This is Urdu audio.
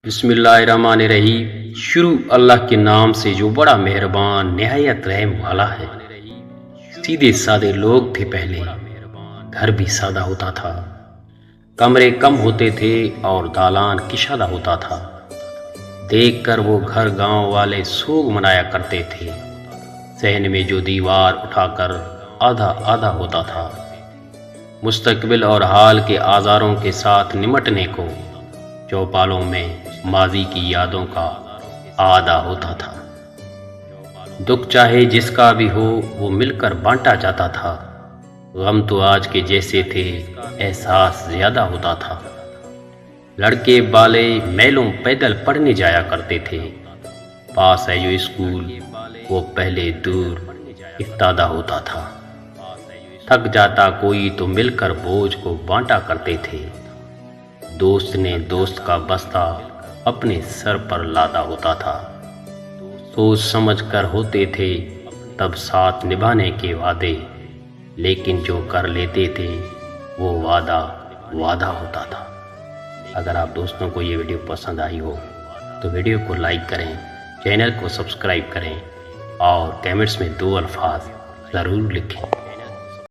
بسم اللہ الرحمن الرحیم۔ شروع اللہ کے نام سے جو بڑا مہربان نہایت رحم والا ہے۔ سیدھے سادے لوگ تھے پہلے، گھر بھی سادہ ہوتا تھا، کمرے کم ہوتے تھے اور دالان کشادہ ہوتا تھا۔ دیکھ کر وہ گھر گاؤں والے سوگ منایا کرتے تھے۔ صحن میں جو دیوار اٹھا کر آدھا آدھا ہوتا تھا، مستقبل اور حال کے آزاروں کے ساتھ نمٹنے کو چوپالوں میں ماضی کی یادوں کا آدھا ہوتا تھا۔ دکھ چاہے جس کا بھی ہو وہ مل کر بانٹا جاتا تھا۔ غم تو آج کے جیسے تھے، احساس زیادہ ہوتا تھا۔ لڑکے بالے میلوں پیدل پڑھنے جایا کرتے تھے۔ پاس ہے جو اسکول وہ پہلے دور افتادہ ہوتا تھا۔ تھک جاتا کوئی تو مل کر بوجھ کو بانٹا کرتے تھے۔ دوست نے دوست کا بستہ اپنے سر پر لادا ہوتا تھا۔ سوچ سمجھ کر ہوتے تھے تب ساتھ نبھانے کے وعدے، لیکن جو کر لیتے تھے وہ وعدہ ہوتا تھا۔ اگر آپ دوستوں کو یہ ویڈیو پسند آئی ہو تو ویڈیو کو لائک کریں، چینل کو سبسکرائب کریں اور کمنٹس میں 2 الفاظ ضرور لکھیں۔